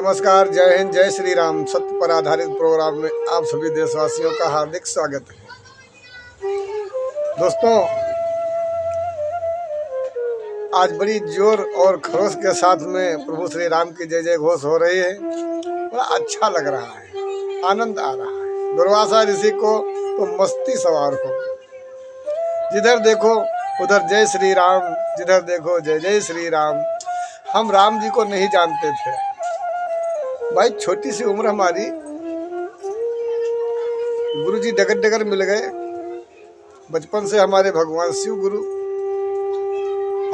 नमस्कार, जय हिंद, जय श्री राम। सत्य पर आधारित प्रोग्राम में आप सभी देशवासियों का हार्दिक स्वागत है। दोस्तों, आज बड़ी जोर और खरोश के साथ में प्रभु श्री राम की जय जय घोष हो रही है। बड़ा अच्छा लग रहा है, आनंद आ रहा है। दुर्वासा ऋषि को तो मस्ती सवार हो। जिधर देखो उधर जय श्री राम, जिधर देखो जय जय श्री राम। हम राम जी को नहीं जानते थे भाई। छोटी सी उम्र हमारी, गुरुजी डगर डगर मिल गए। बचपन से हमारे भगवान शिव गुरु,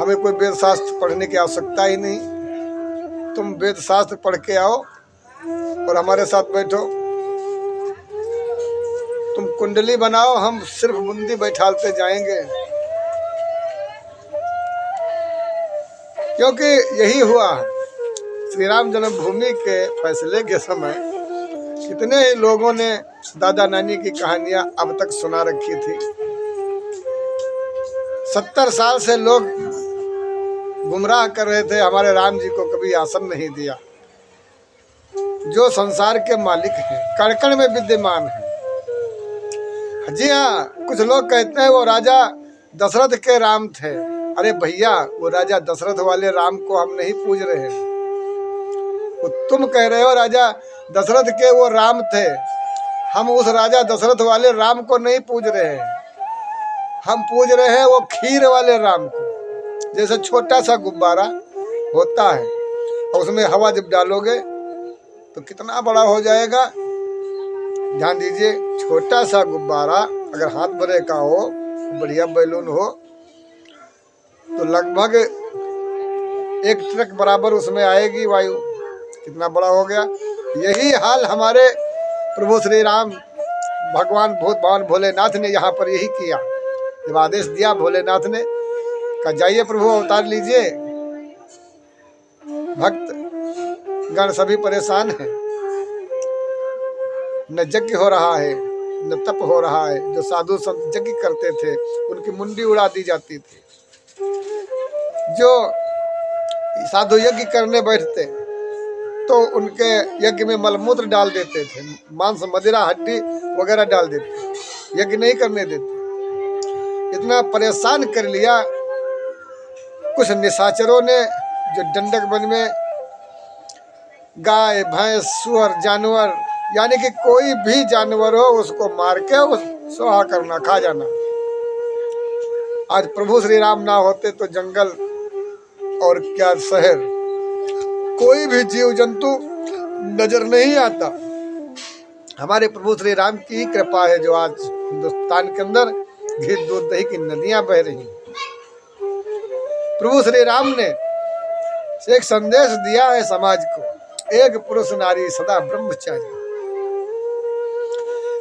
हमें कोई वेद शास्त्र पढ़ने की आवश्यकता ही नहीं। तुम वेद शास्त्र पढ़ के आओ और हमारे साथ बैठो। तुम कुंडली बनाओ, हम सिर्फ बुंदी बैठालते जाएंगे। क्योंकि यही हुआ। श्री राम जन्मभूमि के फैसले के समय कितने ही लोगों ने दादा नानी की कहानियां अब तक सुना रखी थी। 70 साल से लोग गुमराह कर रहे थे, हमारे राम जी को कभी आसन नहीं दिया। जो संसार के मालिक हैं, कण कण में विद्यमान हैं। जी हाँ, कुछ लोग कहते हैं वो राजा दशरथ के राम थे। अरे भैया, वो राजा दशरथ वाले राम को हम नहीं पूज रहे हैं। वो तुम कह रहे हो राजा दशरथ के वो राम थे। हम उस राजा दशरथ वाले राम को नहीं पूज रहे हैं। हम पूज रहे हैं वो खीर वाले राम को। जैसे छोटा सा गुब्बारा होता है और उसमें हवा जब डालोगे तो कितना बड़ा हो जाएगा। ध्यान दीजिए, छोटा सा गुब्बारा अगर हाथ भरे का हो, बढ़िया बैलून हो, तो लगभग 1 ट्रक बराबर उसमें आएगी वायु। कितना बड़ा हो गया। यही हाल हमारे प्रभु श्री राम भगवान भगवान भोलेनाथ ने यहाँ पर यही किया। जब आदेश दिया भोलेनाथ ने, कहा जाइए प्रभु अवतार लीजिए। भक्त गण सभी परेशान हैं। न यज्ञ हो रहा है, न तप हो रहा है। जो साधु संत यज्ञ करते थे उनकी मुंडी उड़ा दी जाती थी। जो साधु यज्ञ करने बैठते तो उनके यज्ञ में मलमूत्र डाल देते थे, मांस मदिरा हड्डी वगैरह डाल देते, यज्ञ नहीं करने देते। इतना परेशान कर लिया कुछ निशाचरों ने, जो डंडक वन में गाय भैंस सुअर जानवर, यानी कि कोई भी जानवर हो उसको मार के सोहा करना, खा जाना। आज प्रभु श्री राम ना होते तो जंगल और क्या शहर, कोई भी जीव जंतु नजर नहीं आता। हमारे प्रभु श्री राम की ही कृपा है जो आज हिंदुस्तान के अंदर घी दूध दही की नदियां बह रही। प्रभु श्री राम ने एक संदेश दिया है समाज को, एक पुरुष नारी सदा ब्रह्मचारी।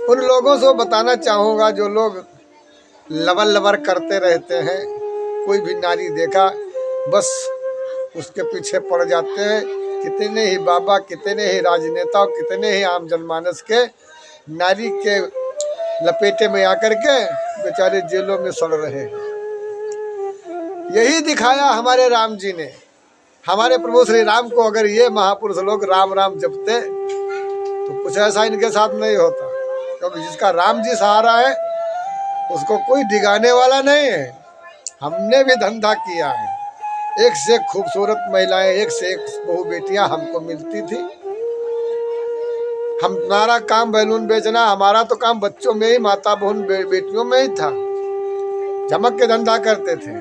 उन लोगों से बताना चाहूंगा जो लोग लवर लवर करते रहते हैं। कोई भी नारी देखा बस उसके पीछे पड़ जाते हैं। कितने ही बाबा, कितने ही राजनेता, कितने ही आम जनमानस के नारी के लपेटे में आकर के बेचारे जेलों में सड़ रहे हैं। यही दिखाया हमारे राम जी ने। हमारे प्रभु श्री राम को अगर ये महापुरुष लोग राम राम जपते तो कुछ ऐसा इनके साथ नहीं होता। क्योंकि जिसका राम जी सहारा है उसको कोई डिगाने वाला नहीं है। हमने भी धंधा किया है। एक से एक खूबसूरत महिलाएं, एक से एक बहू बेटियां हमको मिलती थी। हमारा काम बैलून बेचना, हमारा तो काम बच्चों में ही, माता बहन बेटियों में ही था। झमक के धंधा करते थे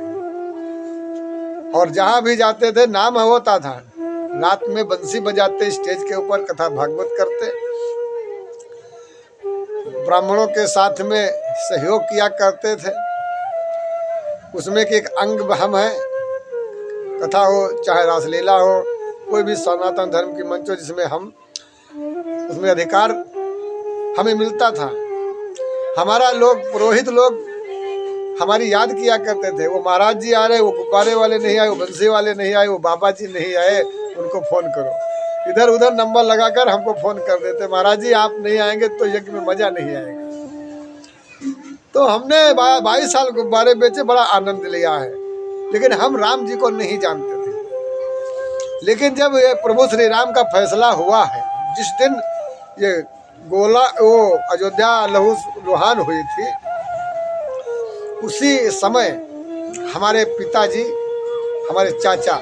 और जहां भी जाते थे नाम होता था। रात में बंसी बजाते, स्टेज के ऊपर कथा भागवत करते, ब्राह्मणों के साथ में सहयोग किया करते थे। उसमें के एक अंग हम है, कथा हो चाहे रासलीला हो, कोई भी सनातन धर्म की मंच हो जिसमें हम, उसमें अधिकार हमें मिलता था। हमारा लोग, पुरोहित लोग हमारी याद किया करते थे। वो महाराज जी आ रहे, वो गुब्बारे वाले नहीं आए, वो बंसी वाले नहीं आए, वो बाबा जी नहीं आए, उनको फोन करो। इधर उधर नंबर लगाकर हमको फोन कर देते, महाराज जी आप नहीं आएंगे तो यज्ञ में मजा नहीं आएगा। तो हमने 22 साल गुब्बारे बेचे, बड़ा आनंद लिया है। लेकिन हम राम जी को नहीं जानते थे। लेकिन जब ये प्रभु श्री राम का फैसला हुआ है, जिस दिन ये वो अयोध्या लहू लुहान हुई थी, उसी समय हमारे पिताजी, हमारे चाचा,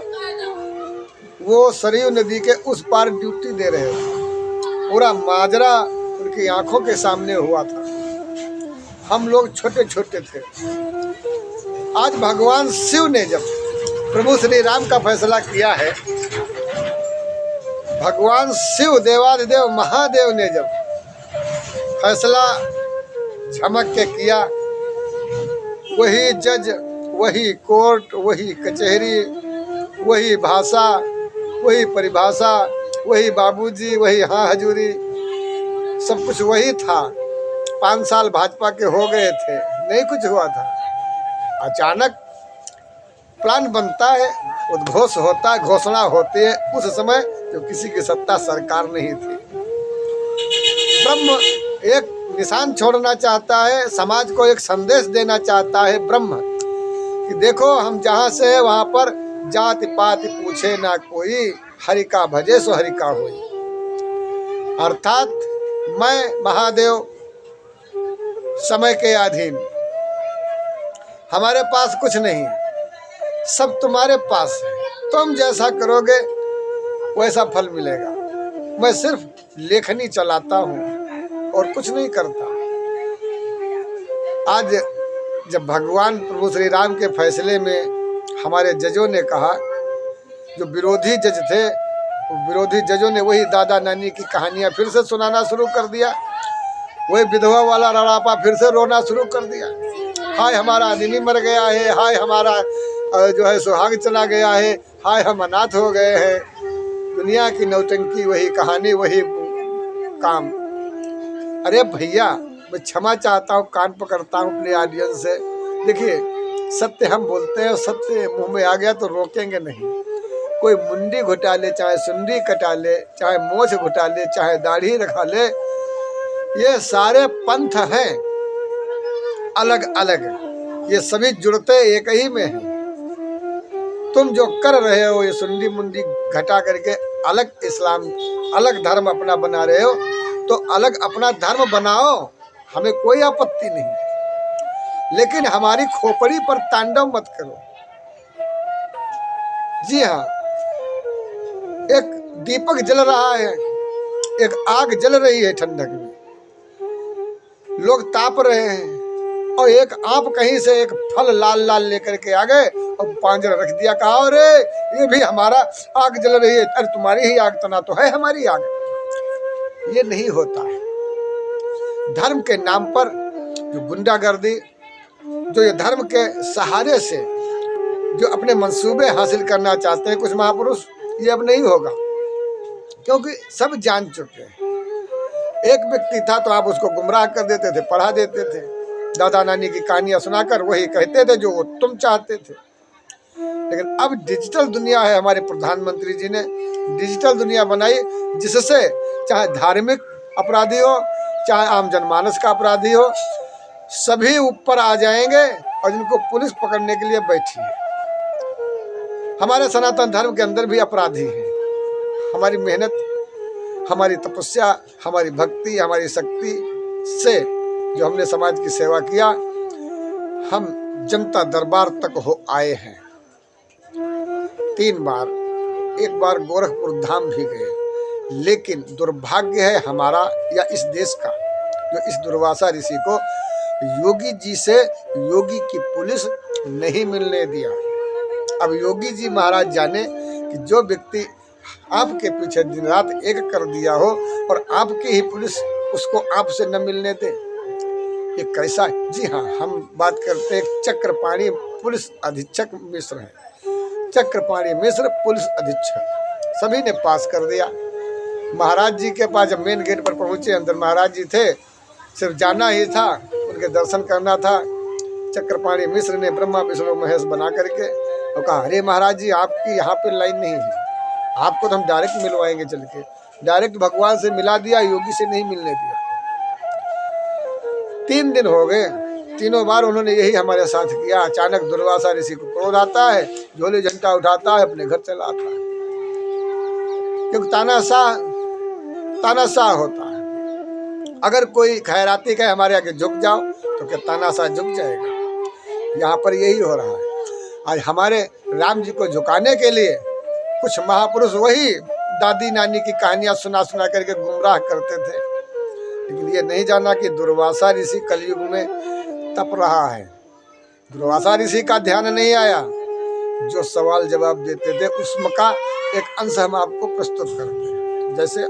वो सरयू नदी के उस पार ड्यूटी दे रहे थे। पूरा माजरा उनकी आंखों के सामने हुआ था। हम लोग छोटे छोटे थे। आज भगवान शिव ने जब प्रभु श्री राम का फैसला किया है, भगवान शिव देवाधिदेव महादेव ने जब फैसला झमक के किया, वही जज, वही कोर्ट, वही कचहरी, वही भाषा, वही परिभाषा, वही बाबूजी, वही हाँ हजूरी, सब कुछ वही था। 5 साल भाजपा के हो गए थे, नहीं कुछ हुआ था। अचानक प्लान बनता है, उद्घोष होता है, घोषणा होती है। उस समय जो किसी की सत्ता सरकार नहीं थी, ब्रह्म एक निशान छोड़ना चाहता है, समाज को एक संदेश देना चाहता है ब्रह्म कि देखो हम जहाँ से है वहाँ पर जाति पाति पूछे ना कोई, हरि का भजे सो हरि का होई। अर्थात मैं महादेव समय के अधीन, हमारे पास कुछ नहीं, सब तुम्हारे पास है, तुम जैसा करोगे वैसा फल मिलेगा। मैं सिर्फ लेखनी चलाता हूँ और कुछ नहीं करता। आज जब भगवान प्रभु श्री राम के फैसले में हमारे जजों ने कहा, जो विरोधी जज थे, विरोधी जजों ने वही दादा नानी की कहानियाँ फिर से सुनाना शुरू कर दिया, वही विधवा वाला रड़ापा फिर से रोना शुरू कर दिया। हाय हमारा आदमी मर गया है, हाय हमारा जो है सुहाग चला गया है, हाय हम अनाथ हो गए हैं। दुनिया की नौटंकी, वही कहानी, वही काम। अरे भैया, मैं क्षमा चाहता हूँ, कान पकड़ता हूँ अपने ऑडियंस से। देखिए, सत्य हम बोलते हैं, सत्य मुंह में आ गया तो रोकेंगे नहीं। कोई मुंडी घुटा ले, चाहे सुंडी कटा ले, चाहे मोछ घुटा ले, चाहे दाढ़ी रखा ले, ये सारे पंथ हैं अलग अलग, ये सभी जुड़ते एक ही में हैं। तुम जो कर रहे हो, ये सुंडी मुंडी घटा करके अलग इस्लाम, अलग धर्म अपना बना रहे हो, तो अलग अपना धर्म बनाओ, हमें कोई आपत्ति नहीं, लेकिन हमारी खोपड़ी पर तांडव मत करो। जी हाँ, एक दीपक जल रहा है, एक आग जल रही है ठंडक में, लोग ताप रहे हैं, और एक आप कहीं से एक फल लाल लाल लेकर के आ गए और पांजरा रख दिया, कहा अरे ये भी हमारा आग जल रही है। अरे तुम्हारी ही आग तना तो है हमारी आग। ये नहीं होता। धर्म के नाम पर जो गुंडागर्दी, जो ये धर्म के सहारे से जो अपने मंसूबे हासिल करना चाहते हैं कुछ महापुरुष, ये अब नहीं होगा, क्योंकि सब जान चुके हैं। एक व्यक्ति था तो आप उसको गुमराह कर देते थे, पढ़ा देते थे, दादा नानी की कहानियां सुनाकर वही कहते थे जो वो तुम चाहते थे। लेकिन अब डिजिटल दुनिया है, हमारे प्रधानमंत्री जी ने डिजिटल दुनिया बनाई, जिससे चाहे धार्मिक अपराधी हो, चाहे आम जनमानस का अपराधी हो, सभी ऊपर आ जाएंगे और जिनको पुलिस पकड़ने के लिए बैठी है। हमारे सनातन धर्म के अंदर भी अपराधी हैं। हमारी मेहनत, हमारी तपस्या, हमारी भक्ति, हमारी शक्ति से जो हमने समाज की सेवा किया, हम जनता दरबार तक हो आए हैं। 3 बार, एक बार गोरखपुर धाम भी गए। लेकिन दुर्भाग्य है हमारा या इस देश का, जो इस दुर्वासा ऋषि को योगी जी से योगी की पुलिस नहीं मिलने दिया। अब योगी जी महाराज जाने कि जो व्यक्ति आपके पीछे दिन रात एक कर दिया हो और आपकी ही पुलिस उसको आपसे न मिलने दे, ये कैसा? जी हाँ, हम बात करते हैं चक्रपाणी पुलिस अधीक्षक मिश्र है। चक्रपाणी मिश्र पुलिस अधीक्षक, सभी ने पास कर दिया। महाराज जी के पास जब मेन गेट पर पहुंचे, अंदर महाराज जी थे, सिर्फ जाना ही था, उनके दर्शन करना था। चक्रपाणी मिश्र ने ब्रह्मा विष्णु महेश बना करके और कहा, अरे महाराज जी, आपकी यहाँ पे लाइन नहीं है, आपको तो हम डायरेक्ट मिलवाएंगे चल के। डायरेक्ट भगवान से मिला दिया, योगी से नहीं मिलने दिया। 3 दिन हो गए, तीनों बार उन्होंने यही हमारे साथ किया। अचानक दुर्वासा ऋषि को क्रोध आता है, झोले झंडा उठाता है, अपने घर चला आता है। क्योंकि तानाशाह होता है। अगर कोई खैराती कहे हमारे आगे झुक जाओ तो क्या तानाशाह झुक जाएगा? यहाँ पर यही हो रहा है। आज हमारे राम जी को झुकाने के लिए कुछ महापुरुष वही दादी नानी की कहानियां सुना सुना करके गुमराह करते थे, लेकिन ये नहीं जाना कि दुर्वासा ऋषि कलयुग में तप रहा है। दुर्वासा ऋषि का ध्यान नहीं आया। जो सवाल जवाब देते थे उसका एक अंश हम आपको प्रस्तुत करते हैं। जैसे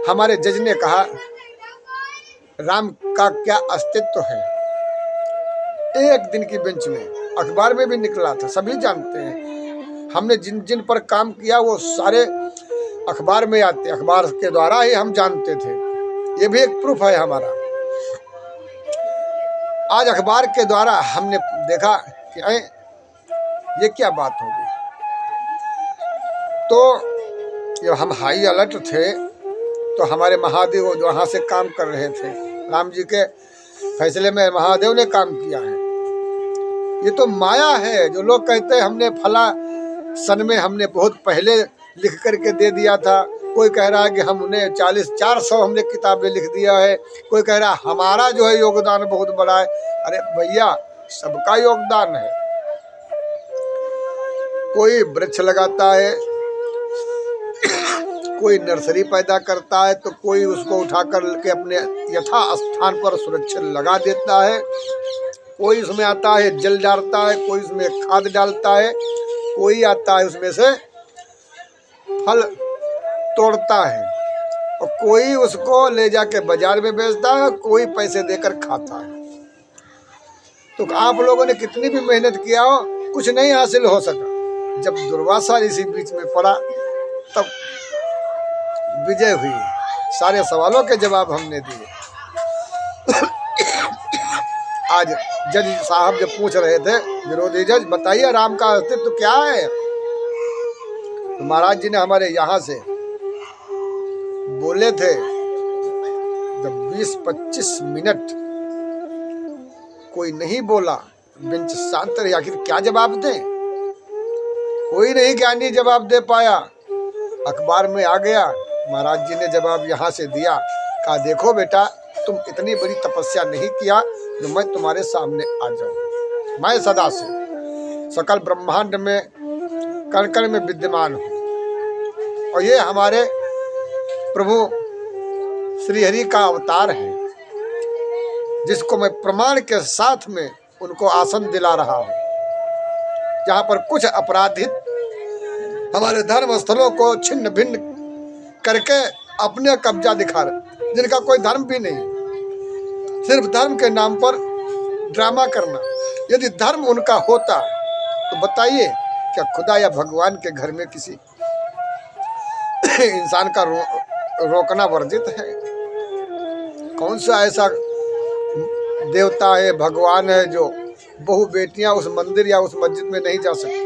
हमारे जज ने कहा राम का क्या अस्तित्व है, एक दिन की बेंच में अखबार में भी निकला था, सभी जानते हैं। हमने जिन जिन पर काम किया वो सारे अखबार में आते, अखबार के द्वारा ही हम जानते थे। ये भी एक प्रूफ है हमारा। आज अखबार के द्वारा हमने देखा कि ये क्या बात हो गई। तो जब हम हाई अलर्ट थे तो हमारे महादेव जो वहाँ से काम कर रहे थे, राम जी के फैसले में महादेव ने काम किया है। ये तो माया है। जो लोग कहते हैं हमने फला सन में हमने बहुत पहले लिख करके दे दिया था, कोई कह रहा है कि हमने 400 हमने किताबें लिख दिया है, कोई कह रहा है हमारा जो है योगदान बहुत बड़ा है। अरे भैया, सबका योगदान है। कोई वृक्ष लगाता है, कोई नर्सरी पैदा करता है, तो कोई उसको उठा कर के अपने यथा स्थान पर सुरक्षित लगा देता है। कोई उसमें आता है जल डालता है, कोई उसमें खाद डालता है, कोई आता है उसमें से फल तोड़ता है, और कोई उसको ले जाके बाजार में बेचता है, कोई पैसे देकर खाता है। तो आप लोगों ने कितनी भी मेहनत किया हो, कुछ नहीं हासिल हो सका। जब दुर्वासा ऋषि बीच में पड़ा तब विजय हुई। सारे सवालों के जवाब हमने दिए। आज जज साहब जब पूछ रहे थे, विरोधी जज, बताइए राम का अस्तित्व क्या है, तो महाराज जी ने हमारे यहाँ से बोले थे, जब 20-25 मिनट कोई नहीं बोला, बेंच शांत रही। आखिर क्या जवाब दें? कोई नहीं ज्ञानी जवाब दे पाया। अखबार में आ गया, महाराज जी ने जवाब यहाँ से दिया। कहा देखो बेटा, तुम इतनी बड़ी तपस्या नहीं किया जो मैं तुम्हारे सामने आ जाऊं। मैं सदा से सकल ब्रह्मांड में कण कण में विद्यमान हूँ, और ये हमारे प्रभु श्री हरि का अवतार है, जिसको मैं प्रमाण के साथ में उनको आसन दिला रहा हूँ। जहाँ पर कुछ अपराधित हमारे धर्म स्थलों को छिन्न भिन्न करके अपने कब्जा दिखा रहे, जिनका कोई धर्म भी नहीं, सिर्फ धर्म के नाम पर ड्रामा करना। यदि धर्म उनका होता तो बताइए, क्या खुदा या भगवान के घर में किसी इंसान का रोकना वर्जित है? कौन सा ऐसा देवता है, भगवान है, जो बहु बेटियां उस मंदिर या उस मस्जिद में नहीं जा सकती?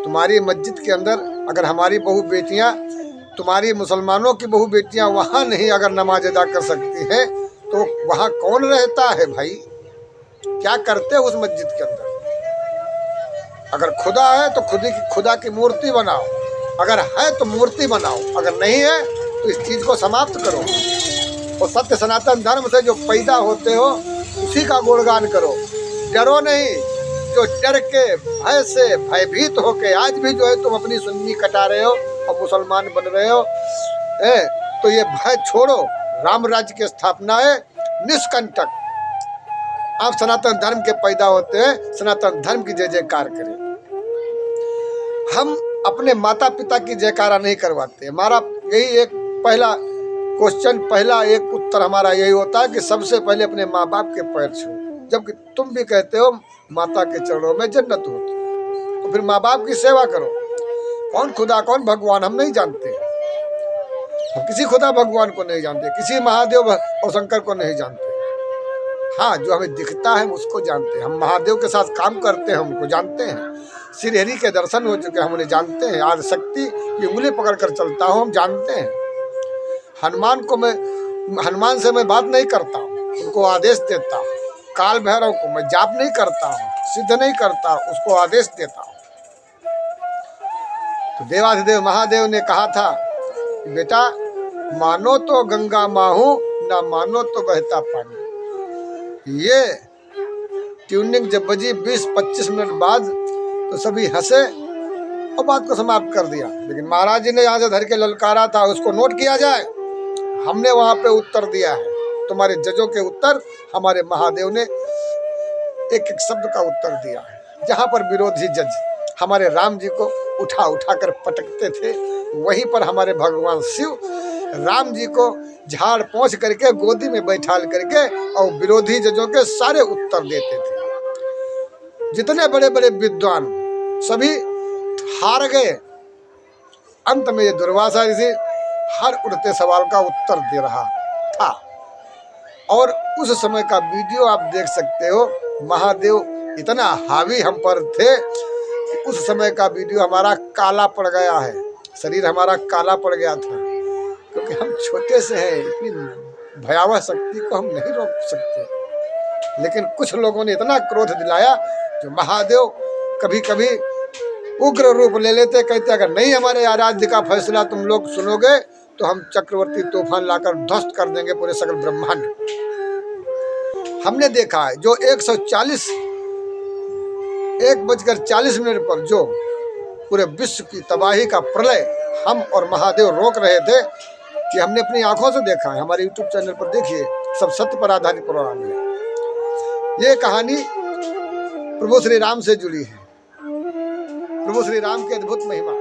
तुम्हारी मस्जिद के अंदर अगर हमारी बहु बेटियां, तुम्हारी मुसलमानों की बहु बेटियां वहां नहीं अगर नमाज अदा कर सकती हैं, तो वहां कौन रहता है भाई? क्या करते हो उस मस्जिद के अंदर? अगर खुदा है तो खुदा की मूर्ति बनाओ, अगर है तो मूर्ति बनाओ, अगर नहीं है तो इस चीज को समाप्त करो। और सत्य सनातन धर्म से जो पैदा होते हो उसी का गुणगान करो। डरो नहीं। जो डर के भय से भयभीत होके आज भी जो है तुम अपनी सुन्नी कटा रहे हो और मुसलमान बन रहे हो, तो ये भय छोड़ो। राम राज्य की स्थापना है निष्कंटक। आप सनातन धर्म के पैदा होते हैं, सनातन धर्म की जय जयकार करें। हम अपने माता पिता की जयकारा नहीं करवाते। हमारा यही एक पहला क्वेश्चन, पहला एक उत्तर हमारा यही होता है कि सबसे पहले अपने माँ बाप के पैर छू। जबकि तुम भी कहते हो माता के चरणों में जन्नत होती, तो फिर माँ बाप की सेवा करो। कौन खुदा कौन भगवान हम नहीं जानते। हम किसी खुदा भगवान को नहीं जानते, किसी महादेव और शंकर को नहीं जानते। हाँ, जो हमें दिखता है उसको जानते हैं। हम महादेव के साथ काम करते हैं, हमको जानते हैं। श्री हरि के दर्शन हो चुके, हम उन्हें जानते हैं। आज शक्ति की उंगली पकड़ कर चलता हूँ, हम जानते हैं। हनुमान से मैं बात नहीं करता, उनको आदेश देता हूँ। काल भैरव को मैं जाप नहीं करता हूँ, सिद्ध नहीं करता, उसको आदेश देता हूँ। तो देवाधिदेव महादेव ने कहा था कि बेटा मानो तो गंगा माहू, ना मानो तो बहता पानी। ये ट्यूनिंग जब बजी 20-25 मिनट बाद तो सभी हंसे और बात को समाप्त कर दिया। लेकिन महाराज जी ने यहाँ से धर के ललकारा था, उसको नोट किया जाए। हमने वहां पे उत्तर दिया है, तुम्हारे जजों के उत्तर हमारे महादेव ने एक एक शब्द का उत्तर दिया है। जहां पर विरोधी जज हमारे राम जी को उठा उठा कर पटकते थे, वहीं पर हमारे भगवान शिव राम जी को झाड़ पोंछ करके गोदी में बैठाल करके और विरोधी जजों के सारे उत्तर देते थे। जितने बड़े बड़े विद्वान सभी हार गए। अंत में ये दुर्वासा ऋषि हर उठते सवाल का उत्तर दे रहा था। और उस समय का वीडियो आप देख सकते हो। महादेव इतना हावी हम पर थे कि उस समय का वीडियो हमारा काला पड़ गया है, शरीर हमारा काला पड़ गया था, क्योंकि हम छोटे से हैं। इतनी भयावह शक्ति को हम नहीं रोक सकते। लेकिन कुछ लोगों ने इतना क्रोध दिलाया जो महादेव कभी कभी उग्र रूप ले लेते, कहते अगर नहीं हमारे आराध्य का फैसला तुम लोग सुनोगे तो हम चक्रवर्ती तूफान लाकर ध्वस्त कर देंगे पूरे सकल ब्रह्मांड। हमने देखा है जो 1:40 पर जो पूरे विश्व की तबाही का प्रलय हम और महादेव रोक रहे थे, कि हमने अपनी आंखों से देखा है। हमारे YouTube चैनल पर देखिए, सब सत्य पर आधारित प्रोग्राम है। ये कहानी प्रभु श्री राम से जुड़ी है, प्रभु श्री राम की अद्भुत महिमा।